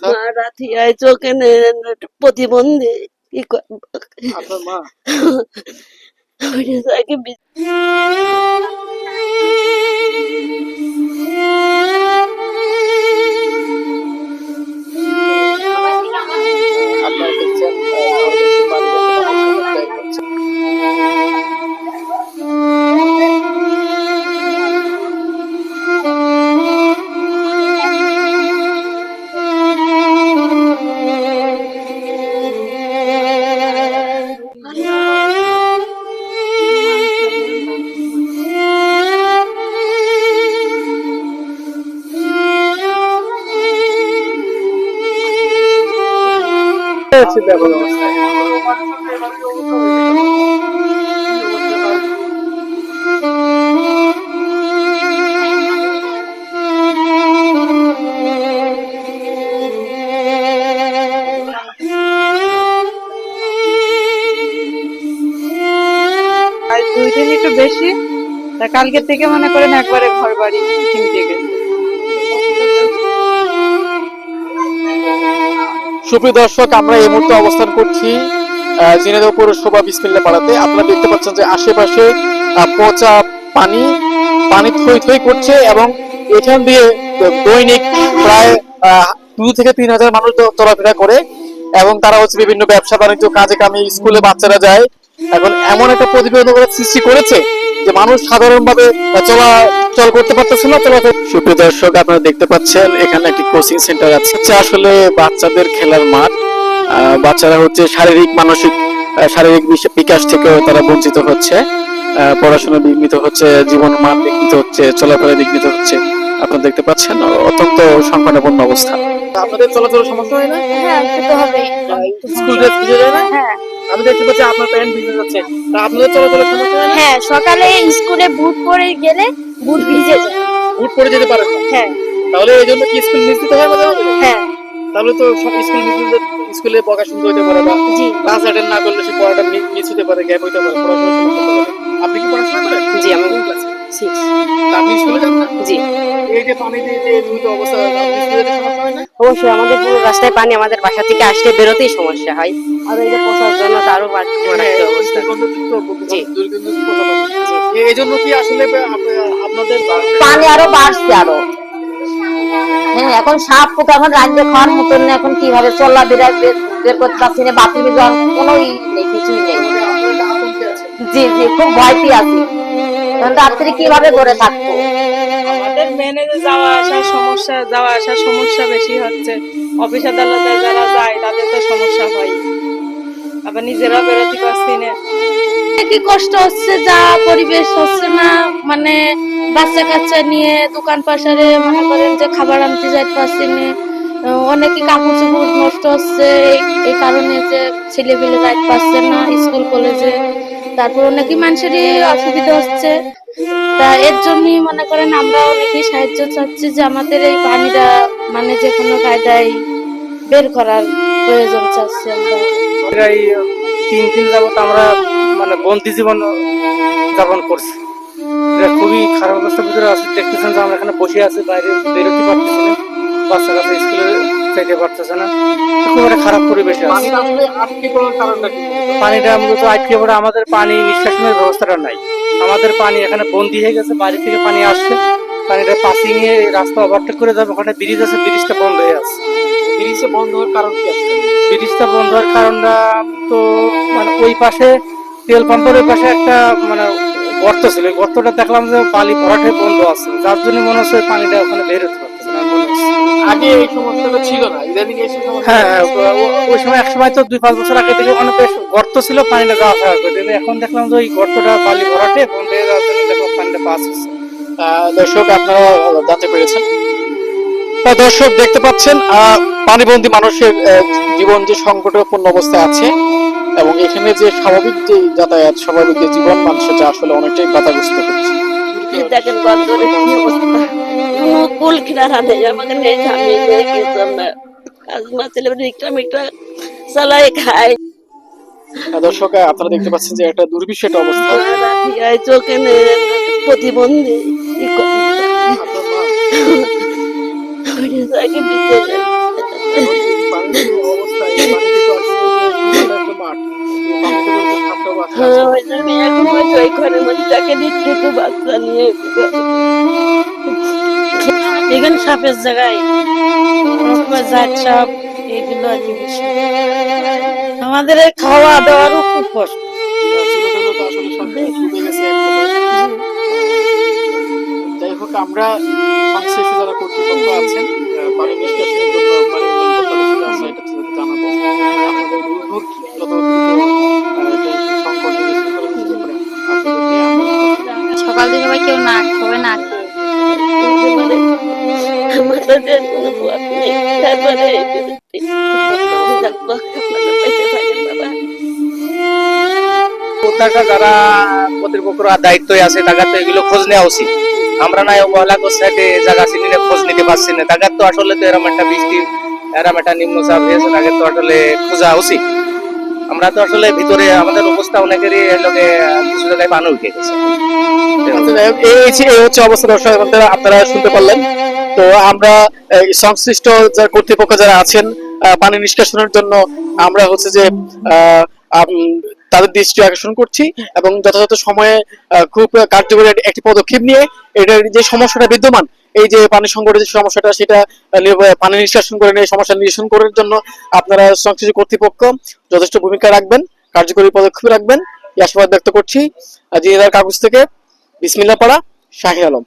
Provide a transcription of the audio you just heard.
অবস্থা? রাতে চোখে প্রতিবন্ধী আপনার মা? আপনারা দেখছেন পরবর্তী পারিবারিক মানুষের ব্যয় করছে। ব্যাপক অবস্থা। আজ 2 দিন একটু বেশি, তা কালকে থেকে মনে করেন একবারে ঘর বাড়ি থমকে গেছে। সুপ্রিয় দর্শক, আমরা এই মুহূর্তে অবস্থান করছি ঝিনাইদহ পৌরসভা বিসমিল্লাহ পাড়াতে। আপনারা দেখতে পাচ্ছেন যে আশেপাশে পচা পানি পানি থই থই করছে এবং এখান দিয়ে দৈনিক প্রায় 2 থেকে 3 হাজার মানুষ চলাফেরা করে এবং তারা হচ্ছে বিভিন্ন ব্যবসা বাণিজ্য কাজে কামে স্কুলে বাচ্চারা যায়। এখন এমন একটা প্রতিবন্ধকতার সৃষ্টি করেছে যে মানুষ সাধারণভাবে চলাচল করতে পারতেছে না। সুপ্রিয় দর্শক, আপনারা দেখতে পাচ্ছেন এখানে একটি কোচিং সেন্টার আছে। আসলে বাচ্চাদের খেলার মাঠ। বাচ্চারা হচ্ছে শারীরিক মানসিক বিকাশ থেকে তারা বঞ্চিত হচ্ছে, পড়াশোনা বিঘ্নিত হচ্ছে, জীবন মান বিঘ্নিত হচ্ছে, চলাফেরা বিঘ্নিত হচ্ছে। আপনারা দেখতে পাচ্ছেন অত্যন্ত সংকটাপন্ন অবস্থা। আপনাদের চলাচলের সমস্যা হয় না? হ্যাঁ, সে তো হবেই। স্কুল ড্রেস ভিজে যায় না? হ্যাঁ আমি দেখতে পাচ্ছি আপনার প্যান্ট ভিজে যাচ্ছে। তা আপনাদের চলাচলের সমস্যা হয় না? হ্যাঁ, সকালে স্কুলে বুট পরে গেলে বুট ভিজে যায়। বুট পরে যেতে পারেন না? হ্যাঁ তাহলে এই জন্য কি স্কুল মিস দিতে হয় মাঝে মাঝে? হ্যাঁ তাহলে তো সব স্কুল মিস দিতে স্কুলে বকা শুনতে হতে পারে বা জি ক্লাস অ্যাটেন্ড না করলে সে পড়াটা মিস হতে পারে, গ্যাপ হতে পারে, পড়াশোনার সমস্যা হতে পারে। আপনি কি পড়াশোনা করেন? জি আমি কোন ক্লাসে? 6 তা আপনি স্কুলে যান না? জি এই যে পানিতে যে দ্রুত অবস্থা, আপনি স্কুলে যেতে সমস্যা হয় না? অবশ্যই আমাদের পুরো রাস্তায় পানি, আমাদের বাসা থেকে আসতে বেরোতেই সমস্যা হয়। আর এই যে পচার জন্য তো আরো মারাত্মক অবস্থা। জি। দুর্গন্ধযুক্ত পচা পানি। এই জন্য কি আসলে আপনাদের পানি আরো বাড়ছে আরো। হ্যাঁ, এখন সাপ পোকা এখন রাজ্যে খাওয়ার মতন না। এখন কিভাবে চলা বের করতে পারছি না, বাথরুমে যাওয়ার কোনো নেই, কিছুই নেই। আতঙ্কে আছে? জি জি, খুব ভয় পেয়ে আছি। এখন রাত্রে কিভাবে করে থাকবো? আমাদের মেনে যাওয়া আসার সমস্যা বেশি হচ্ছে। অফিস আদালতে যারা যায় তাদের তো সমস্যা হয়, আবার নিজেরা বেরোতে পারছি না। কি কষ্ট হচ্ছে, যা পরিবেশ হচ্ছে না, মানে বাচ্চা কাচ্চা নিয়ে দোকান পাশারে মনে করেন যে খাবার আনতে যাইতে পারছি না। অনেকে কাপড় চোপড় নষ্ট হচ্ছে এই কারণে যে ছেলে পেলে যাইতে পারছে না স্কুল কলেজে। তারপর অনেকে মানুষেরই অসুবিধা হচ্ছে। তা এর জন্যই মনে করেন আমরা অনেকেই সাহায্য চাচ্ছি যে আমাদের এই পানিটা মানে যে কোনো কায়দায় বের করার প্রয়োজন চাচ্ছি আমরা। প্রায় 3 দিন যাবত আমরা মানে বন্দি জীবন যাপন করছি। এটা খুবই খারাপ অবস্থার ভিতরে আছে। দেখতেছেন যে আমরা এখানে বসে আছি, বাইরে বেরোতে পারতেছি না, বাচ্চা কাছে স্কুলে যেতে পারতেছে না। খুব একটা খারাপ পরিবেশে আছে। পানিটা আসলে আটকে পড়ার কারণটা কি? পানিটা মূলত আটকে পড়ে, আমাদের পানি নিষ্কাশনের ব্যবস্থাটা নাই। আমাদের পানি এখানে বন্দি হয়ে গেছে, বাইরে থেকে পানি আসছে, পানিটা পাসিং এ রাস্তা ওভারটেক করে যাবে। ওখানে ব্রিজ আছে, ব্রিজটা বন্ধ হয়ে আছে। ব্রিজে বন্ধ হওয়ার কারণ কি আছে? ব্রিজটা বন্ধ হওয়ার কারণটা তো মানে ওই পাশে তেল পাম্পের ওই পাশে একটা মানে গর্ত ছিল, ওই গর্তটা দেখলাম যে বালি ভরাটে বন্ধ আছে, যার জন্য মনে হচ্ছে ওই পানিটা ওখানে বের হতে পারতেছে না মনে হচ্ছে। আগে এই সমস্যাটা ছিল না, ইদানিং এই সমস্যা। হ্যাঁ, ওই সময় এক সময় তো 2-5 বছর আগে থেকে ওখানে বেশ গর্ত ছিল, পানিটা যাওয়া আসা করতো। কিন্তু এখন দেখলাম যে ওই গর্তটা বালি ভরাটে বন্ধ হয়ে যাওয়ার জন্য দেখলাম পানিটা পাস হচ্ছে। দর্শক, আপনারা জানতে পেরেছেন। দর্শক দেখতে পাচ্ছেন পানিবন্দী মানুষের জীবন যে সংকটাপন্ন অবস্থায় আছে এবং এখানে যে স্বাভাবিক যে যাতায়াত, স্বাভাবিক যে জীবন মান, সেটা আসলে অনেকটাই বাধাগ্রস্ত হচ্ছে। দেখেন বন্দরে কি অবস্থা, কোনো কুল কিনারা নেই আমাদের নেই, আমি নেই কিছু, আমরা কাজ না ছেলে রিক্সা মিক্সা চালাই খাই। দর্শক, আপনারা দেখতে পাচ্ছেন যে একটা দুর্বিষহ একটা অবস্থা। রাতে চোখে প্রতিবন্ধী আপনার মা? ওই ঘরের মধ্যে তাকে নিত্য একটু বাচ্চা নিয়ে এখানে সাপের জায়গায় জাত সাপ এগুলো আর কি বেশি। আমাদের এই খাওয়া দাওয়ারও খুব কষ্ট। ছেলেগুলো তো আসলে সব ডুবে গেছে এক প্রকার। যাই হোক, আমরা সংশ্লিষ্ট যারা কর্তৃপক্ষ আছেন পানি নিষ্কাশনের জন্য পানি উন্নয়ন কর্মসূচি আছে, এটা তাদেরকে জানাবো। আপনাদের অনুরোধ যত দ্রুত এটা সংকট নিরসন করে দিতে পারে আপনাদের নিয়ে আমরা সকাল থেকে সবাই কেউ না সবাই না খেয়ে মানে আমাদের কোনো পথ নেই। তারপরে বেঁচে থাকেন বাবা। কোথাকার যারা কর্তৃপক্ষরা দায়িত্বে আছে তাদের তো এগুলো খোঁজ নেওয়া উচিত। আমরা না অবহেলা করছি জায়গা চিনি খোঁজ নিতে পারছি না। তাদের তো আসলে তো এরকম একটা বৃষ্টি এরকম একটা নিম্নচাপ হয়েছে, তাদের তো আসলে খোঁজা উচিত। আমরা তো আসলে ভিতরে আমাদের অবস্থা অনেকেরই লোকে কিছু জায়গায় পানি উঠে গেছে। এই হচ্ছে অবস্থা। দর্শক বন্ধুরা, আপনারা শুনতে পারলেন। তো আমরা সংশ্লিষ্ট যারা কর্তৃপক্ষ যারা আছেন পানি নিষ্কাশনের জন্য আমরা হচ্ছে যে তাদের দৃষ্টি আকর্ষণ করছি এবং যথাযথ সময়ে খুব কার্যকরী একটি পদক্ষেপ নিয়ে এটার যে সমস্যাটা বিদ্যমান, এই যে পানি সংকটের যে সমস্যাটা, সেটা পানি নিষ্কাশন করে নিয়ে সমস্যা নিরসন করার জন্য আপনারা সংশ্লিষ্ট কর্তৃপক্ষ যথেষ্ট ভূমিকা রাখবেন, কার্যকরী পদক্ষেপ রাখবেন, এই আশাবাদ ব্যক্ত করছি। জিনেদার কাগজ থেকে বিসমিল্লাহ পাড়া, শাহিন আলম।